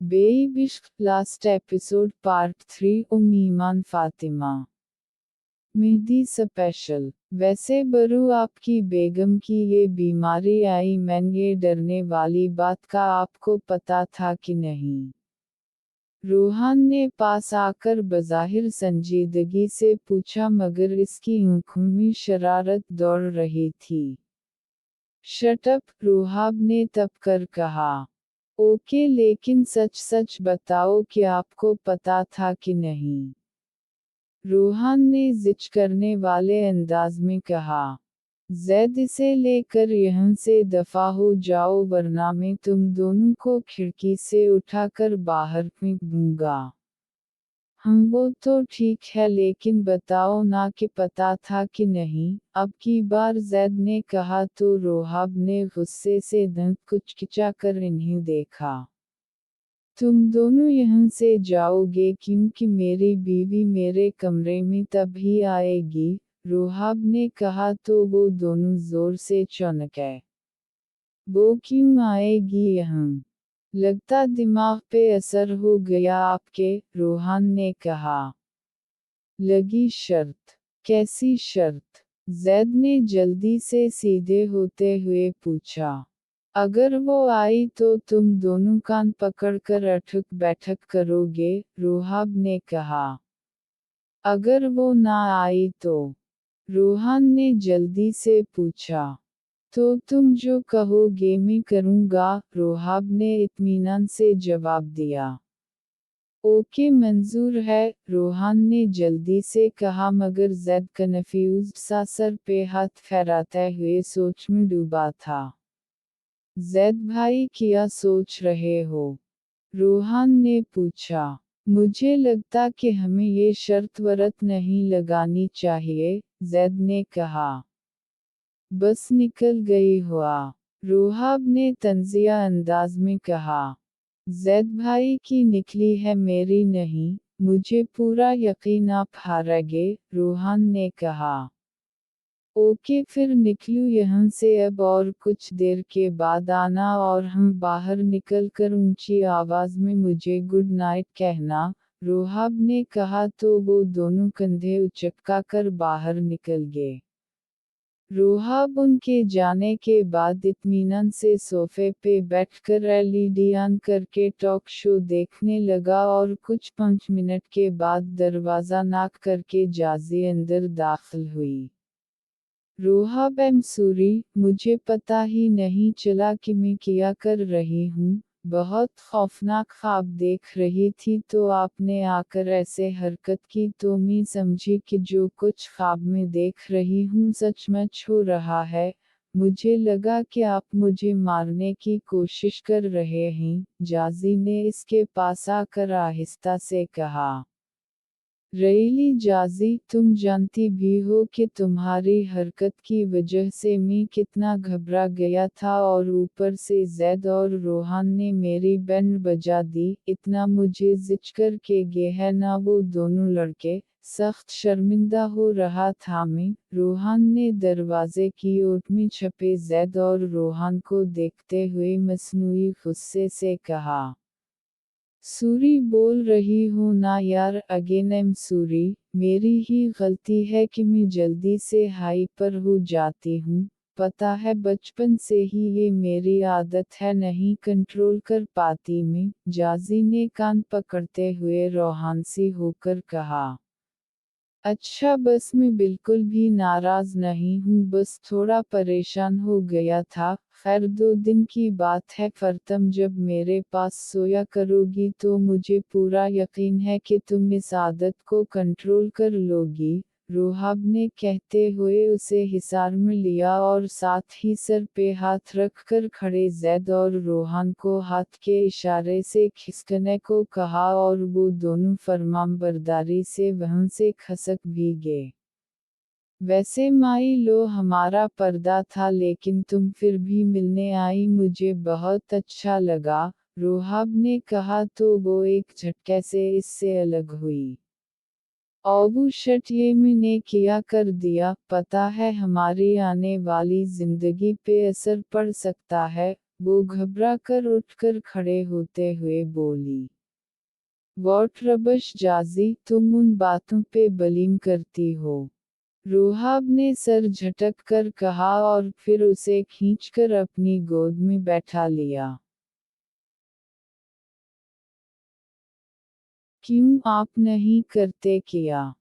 बेइश्क last episode part 3 ईमान Fatima Mehdi special. वैसे बरू आपकी बेगम की ये बीमारी आई मैन ये डरने वाली बात का आपको पता था कि नहीं? रूहान ने पास आकर बज़ाहिर संजीदगी से पूछा मगर इसकी आंखों में शरारत दौड़ रही थी। शट अप, रूहाब ने तब कर कहा। ओके लेकिन सच सच बताओ कि आपको पता था कि नहीं? रूहान ने जिद करने वाले अंदाज में कहा। ज़ैद इसे लेकर यहाँ से दफ़ा हो जाओ वरना मैं तुम दोनों को खिड़की से उठाकर बाहर फेंक दूंगा। वो तो ठीक है लेकिन बताओ ना कि पता था कि नहीं? अब की बार ज़ैद ने कहा तो रूहाब ने गुस्से से दांत कुचकिचाकर इन्हें देखा। तुम दोनों यहाँ से जाओगे क्योंकि मेरी बीवी मेरे कमरे में तभी आएगी, रूहाब ने कहा तो वो दोनों जोर से चौंके। वो क्यों आएगी यहाँ? लगता दिमाग पे असर हो गया आपके, रूहान ने कहा। लगी शर्त? कैसी शर्त? ज़ैद ने जल्दी से सीधे होते हुए पूछा। अगर वो आई तो तुम दोनों कान पकड़कर अठक बैठक करोगे, रूहाब ने कहा। अगर वो ना आई तो? रूहान ने जल्दी से पूछा। तो तुम जो कहोगे मैं करूँगा, रूहाब ने इत्मीनान से जवाब दिया। ओके मंजूर है, रूहान ने जल्दी से कहा मगर ज़ैद कन्फ्यूज्ड सा सर पे हाथ फेराते हुए सोच में डूबा था। ज़ैद भाई क्या सोच रहे हो? रूहान ने पूछा। मुझे लगता कि हमें ये शर्त वर्त नहीं लगानी चाहिए, ज़ैद ने कहा। बस निकल गई हुआ, रूहाब ने तंजिया अंदाज में कहा। ज़ैद भाई की निकली है मेरी नहीं, मुझे पूरा यकीन आप हारेंगे, रूहान ने कहा। ओके फिर निकलूँ यहाँ से अब और कुछ देर के बाद आना और हम बाहर निकलकर ऊंची आवाज़ में मुझे गुड नाइट कहना, रूहाब ने कहा तो वो दोनों कंधे उचकाकर बाहर निकल गए। रूहाब उनके जाने के बाद इत्मीनान से सोफे पे बैठकर एलईडी ऑन करके टॉक शो देखने लगा और कुछ 5 मिनट के बाद दरवाज़ा नॉक करके जाज़ी अंदर दाखिल हुई। रूहाब सॉरी, मुझे पता ही नहीं चला कि मैं क्या कर रही हूँ, बहुत खौफनाक ख्वाब देख रही थी तो आपने आकर ऐसे हरकत की तो मैं समझी कि जो कुछ ख्वाब में देख रही हूँ सचमुच हो रहा है। मुझे लगा कि आप मुझे मारने की कोशिश कर रहे हैं, जाज़ी ने इसके पास आकर आहिस्ता से कहा। रईली जाज़ी, तुम जानती भी हो कि तुम्हारी हरकत की वजह से मैं कितना घबरा गया था और ऊपर से ज़ैद और रूहान ने मेरी बैंड बजा दी, इतना मुझे जिचकर के गे है ना वो दोनों लड़के, सख्त शर्मिंदा हो रहा था मैं। रूहान ने दरवाजे की ओट में छपे ज़ैद और रूहान को देखते हुए मसनूई गुस्से से कहा। सूरी बोल रही हूँ ना यार, अगेन सूरी, मेरी ही गलती है कि मैं जल्दी से हाइपर हो जाती हूँ, पता है बचपन से ही ये मेरी आदत है नहीं कंट्रोल कर पाती मैं, जाज़ी ने कान पकड़ते हुए रोहानसी होकर कहा। अच्छा बस मैं बिल्कुल भी नाराज़ नहीं हूँ बस थोड़ा परेशान हो गया था, खैर 2 दिन की बात है फरतम जब मेरे पास सोया करोगी तो मुझे पूरा यकीन है कि तुम इस आदत को कंट्रोल कर लोगी, रूहाब ने कहते हुए उसे हिसार में लिया और साथ ही सर पे हाथ रखकर खड़े ज़ैद और रूहान को हाथ के इशारे से खिसकने को कहा और वो दोनों फरमाबरदारी से वहाँ से खसक भी गए। वैसे माई लो हमारा पर्दा था लेकिन तुम फिर भी मिलने आई मुझे बहुत अच्छा लगा, रूहाब ने कहा तो वो एक झटके से इससे अलग हुई। ओबू शट ये मैंने क्या कर दिया, पता है हमारी आने वाली जिंदगी पे असर पड़ सकता है, वो घबरा कर उठकर खड़े होते हुए बोली, वॉट रबश जाजी, तुम उन बातों पे बलीम करती हो। रोहाब ने सर झटक कर कहा और फिर उसे खींचकर अपनी गोद में बैठा लिया। क्यों आप नहीं करते क्या?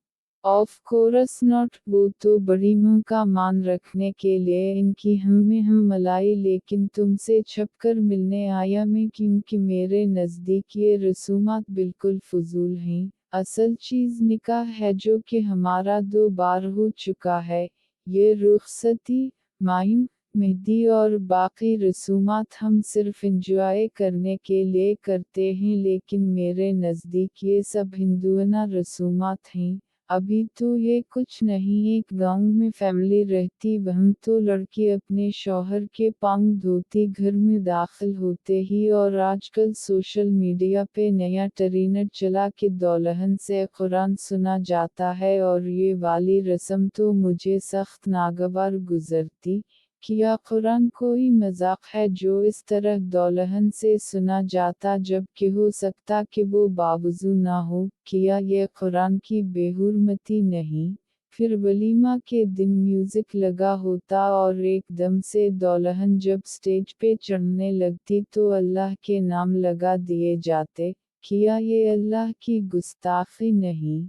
ऑफ कोर्स नॉट, वो तो बड़ी मुंह का मान रखने के लिए इनकी हम में हम मलाई, लेकिन तुमसे छपकर मिलने आया मैं क्योंकि मेरे नज़दीक ये रसूमात बिल्कुल फजूल हैं। असल चीज़ निकाह है जो कि हमारा 2 बार हो चुका है। ये रुखसती, माइन, मेहंदी और बाकी रसूमात हम सिर्फ इंजॉय करने के लिए करते हैं, लेकिन मेरे नज़दीक ये सब हिंदुआना रसूमात हैं। अभी तो ये कुछ नहीं, एक गांव में फैमिली रहती, वहाँ तो लड़की अपने शौहर के पांव धोती घर में दाखिल होते ही, और आजकल सोशल मीडिया पे नया ट्रेंड चला कि दुल्हन से कुरान सुना जाता है, और ये वाली रस्म तो मुझे सख्त नागवार गुजरती। क्या कुरान कोई मजाक है जो इस तरह दुल्हन से सुना जाता, जबकि हो सकता कि वो बावजू ना हो। क्या ये कुरान की बेहुरमती नहीं? फिर वलीमा के दिन म्यूजिक लगा होता और एकदम से दुल्हन जब स्टेज पे चढ़ने लगती तो अल्लाह के नाम लगा दिए जाते। क्या ये अल्लाह की गुस्ताखी नहीं?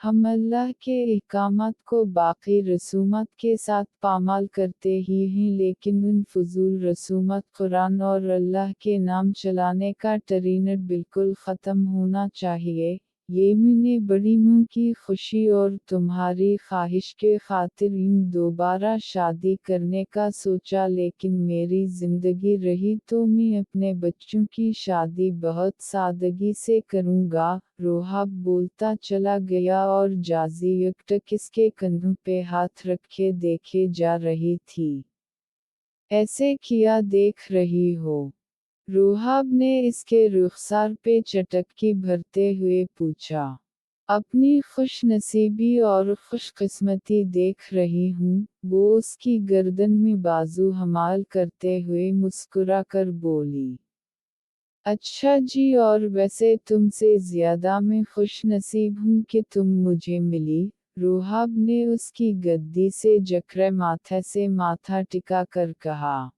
हम अल्लाह के अहकामात को बाकी रसूमात के साथ पामाल करते ही हैं, लेकिन उन फजूल रसूमात कुरान और अल्लाह के नाम चलाने का ट्रेंड बिल्कुल ख़त्म होना चाहिए। ये मैंने बड़ी मुंह की खुशी और तुम्हारी ख्वाहिश के खातिर इन दोबारा शादी करने का सोचा, लेकिन मेरी ज़िंदगी रही तो मैं अपने बच्चों की शादी बहुत सादगी से करूँगा। रोहाब बोलता चला गया और जाजी एकटक इसके कंधों पे हाथ रखे देखे जा रही थी। ऐसे किया देख रही हो? रोहाब ने इसके रुखसार पे चटक्की भरते हुए पूछा। अपनी खुशनसीबी और खुशकिस्मती देख रही हूँ, वो उसकी गर्दन में बाजू हमाल करते हुए मुस्कुरा कर बोली। अच्छा जी, और वैसे तुमसे ज़्यादा मैं खुशनसीब हूँ कि तुम मुझे मिली। रोहाब ने उसकी गद्दी से जकरे माथे से माथा टिका कर कहा।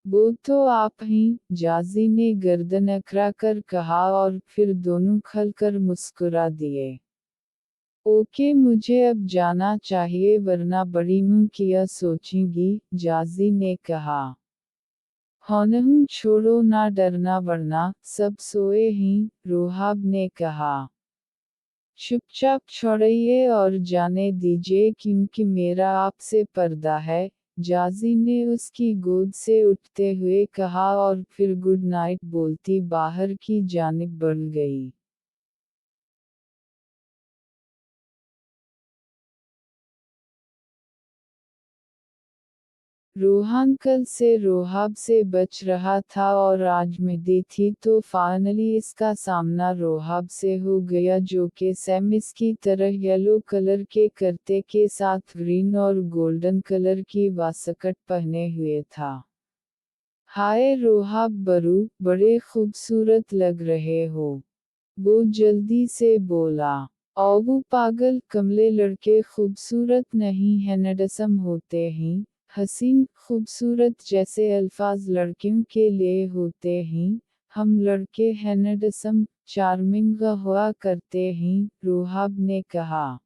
वो तो आप हैं, जाजी ने गर्दन अकड़ा कर कहा और फिर दोनों खलकर मुस्कुरा दिए। ओके, मुझे अब जाना चाहिए वरना बड़ी मुंह किया सोचेंगी, जाजी ने कहा। हौनहूं छोड़ो ना डरना वरना सब सोए हैं, रोहाब ने कहा। चुपचाप छोड़िए और जाने दीजिए क्योंकि मेरा आपसे पर्दा है, जाजी ने उसकी गोद से उठते हुए कहा और फिर गुड नाइट बोलती बाहर की जानिब बढ़ गई। रोहान कल से रोहाब से बच रहा था और आज मेहंदी थी तो फाइनली इसका सामना रोहाब से हो गया, जो कि सैम इसकी तरह येलो कलर के कुर्ते के साथ ग्रीन और गोल्डन कलर की वास्कट पहने हुए था। हाय रोहाब बरू, बड़े खूबसूरत लग रहे हो, वो जल्दी से बोला। ओगू पागल, कमले लड़के खूबसूरत नहीं हैंडसम होते हैं। हसीन, खूबसूरत जैसे अल्फाज लड़कियों के लिए होते हैं। हम लड़के हैंडसम, चार्मिंग हुआ करते हैं, रोहाब ने कहा।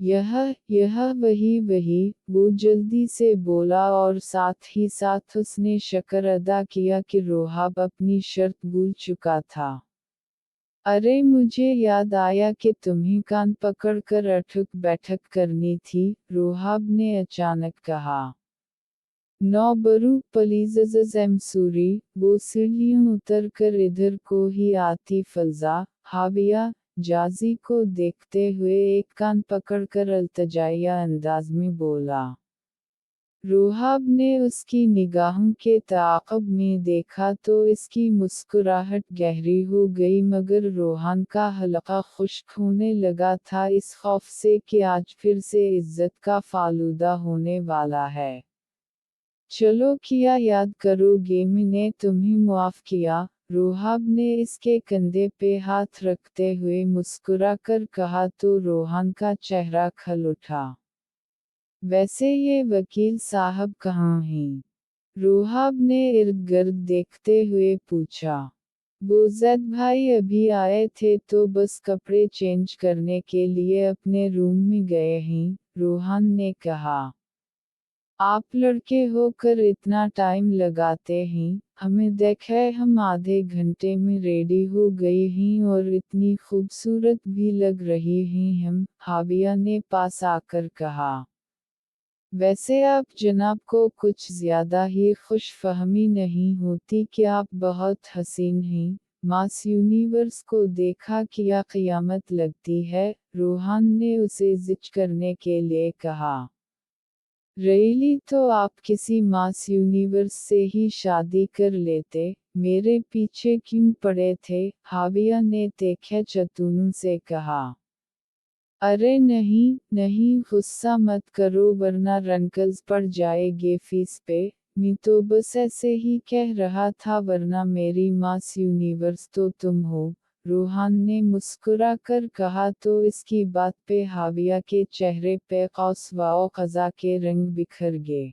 यह यह वही, वो जल्दी से बोला और साथ ही साथ उसने शक्र अदा किया कि रोहाब अपनी शर्त भूल चुका था। अरे मुझे याद आया कि तुम्हें कान पकड़कर अठुक बैठक करनी थी, रोहाब ने अचानक कहा। नौ बरू प्लीज़ एम सूरी, वो सीढ़ियों उतर कर इधर को ही आती फलजा, हाविया, जाजी को देखते हुए एक कान पकड़कर अल्तजाइया अंदाज में बोला। रोहाब ने उसकी निगाहों के ताक़ुब में देखा तो इसकी मुस्कुराहट गहरी हो गई, मगर रोहान का हल्का खुश्क होने लगा था इस खौफ से कि आज फिर से इज्जत का फालूदा होने वाला है। चलो किया याद करोगे मैंने तुम्हें मुआफ किया। रोहाब ने इसके कंधे पे हाथ रखते हुए मुस्कुरा कर कहा तो रोहान का चेहरा खल उठा। वैसे ये वकील साहब कहाँ हैं? रोहाब ने इर्द गिर्द देखते हुए पूछा। वो जैद भाई अभी आए थे तो बस कपड़े चेंज करने के लिए अपने रूम में गए हैं, रोहान ने कहा। आप लड़के होकर इतना टाइम लगाते हैं, हमें देखे हम आधे घंटे में रेडी हो गई हैं और इतनी खूबसूरत भी लग रही हैं हम, हाविया ने पास आकर कहा। वैसे आप जनाब को कुछ ज्यादा ही खुशफहमी नहीं होती कि आप बहुत हसीन हैं, मास यूनिवर्स को देखा क्या क़ियामत लगती है, रोहान ने उसे जिच करने के लिए कहा। रियली तो आप किसी मास यूनिवर्स से ही शादी कर लेते, मेरे पीछे क्यों पड़े थे, हाविया ने तेखे चतुनू से कहा। अरे नहीं नहीं गुस्सा मत करो वरना रंकल्स पड़ जाएगे फीस पे, मैं तो बस ऐसे ही कह रहा था वरना मेरी मास यूनिवर्स तो तुम हो, रोहान ने मुस्कुरा कर कहा तो इसकी बात पे हाविया के चेहरे पे कौस व क़ज़ा के रंग बिखर गए।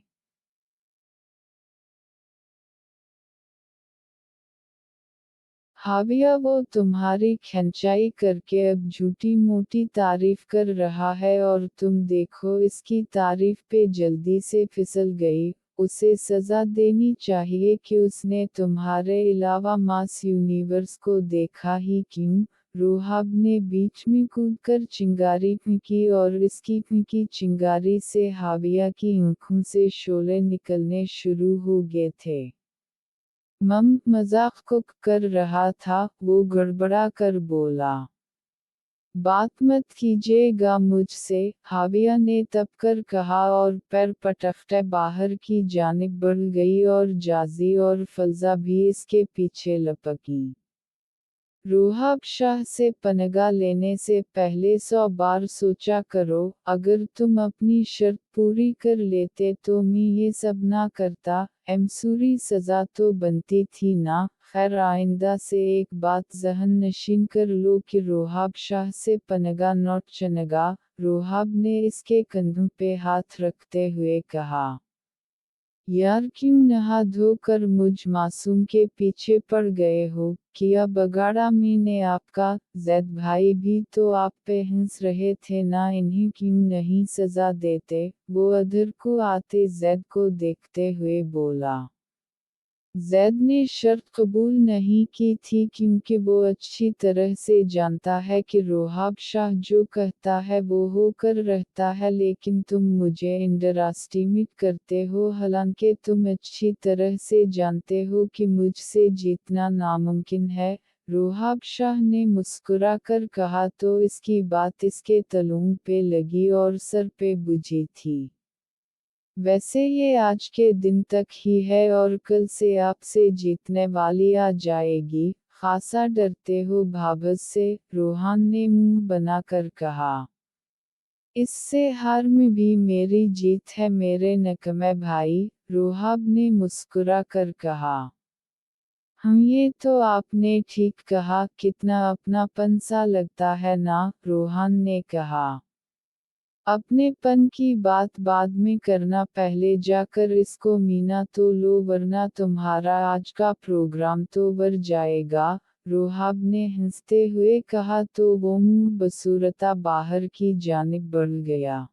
हाविया वो तुम्हारी खिंचाई करके अब झूठी मोटी तारीफ कर रहा है और तुम देखो इसकी तारीफ पे जल्दी से फिसल गई, उसे सजा देनी चाहिए कि उसने तुम्हारे अलावा मास यूनिवर्स को देखा ही क्यों, रोहाब ने बीच में कूदकर चिंगारी फेंकी और इसकी फेंकी चिंगारी से हाविया की आंखों से शोले निकलने शुरू हो गए थे। मजाक को कर रहा था, वो गड़बड़ा कर बोला। बात मत कीजिएगा मुझसे, हाविया ने तब कर कहा और पैर पटकते बाहर की जानिब बढ़ गई और जाजी और फलजा भी इसके पीछे लपकी। रोहाब शाह से पनाह लेने से पहले 100 बार सोचा करो, अगर तुम अपनी शर्त पूरी कर लेते तो मैं ये सब ना करता, एमसूरी सज़ा तो बनती थी ना, खैर आइंदा से एक बात ज़हन नशीन कर लो कि रोहाब शाह से पनाह नोट चनेगा, रोहाब ने इसके कंधों पे हाथ रखते हुए कहा। यार क्यों नहा धो कर मुझ मासूम के पीछे पड़ गए हो, किया बगाड़ा मैंने आपका, जैद भाई भी तो आप पे हंस रहे थे ना, इन्हें क्यों नहीं सजा देते, वो अधर को आते जैद को देखते हुए बोला। जैद ने शर्त कबूल नहीं की थी क्योंकि वो अच्छी तरह से जानता है कि रोहाब शाह जो कहता है वो होकर रहता है, लेकिन तुम मुझे अंडरएस्टिमेट करते हो, हालांकि तुम अच्छी तरह से जानते हो कि मुझसे जीतना नामुमकिन है, रोहाब शाह ने मुस्कुरा कर कहा तो इसकी बात इसके तलुओं पे लगी और सर पे बुझी थी। वैसे ये आज के दिन तक ही है और कल से आपसे जीतने वाली आ जाएगी, खासा डरते हो भाभस से, रोहान ने मुंह बनाकर कहा। इससे हार में भी मेरी जीत है मेरे नकमे भाई, रोहाब ने मुस्कुरा कर कहा। हम ये तो आपने ठीक कहा, कितना अपनापन सा लगता है ना, रोहान ने कहा। अपने पन की बात बाद में करना, पहले जाकर इसको मीना तो लो वरना तुम्हारा आज का प्रोग्राम तो वर जाएगा, रोहाब ने हंसते हुए कहा तो वो मुंह बसूरता बाहर की जानिब बढ़ गया।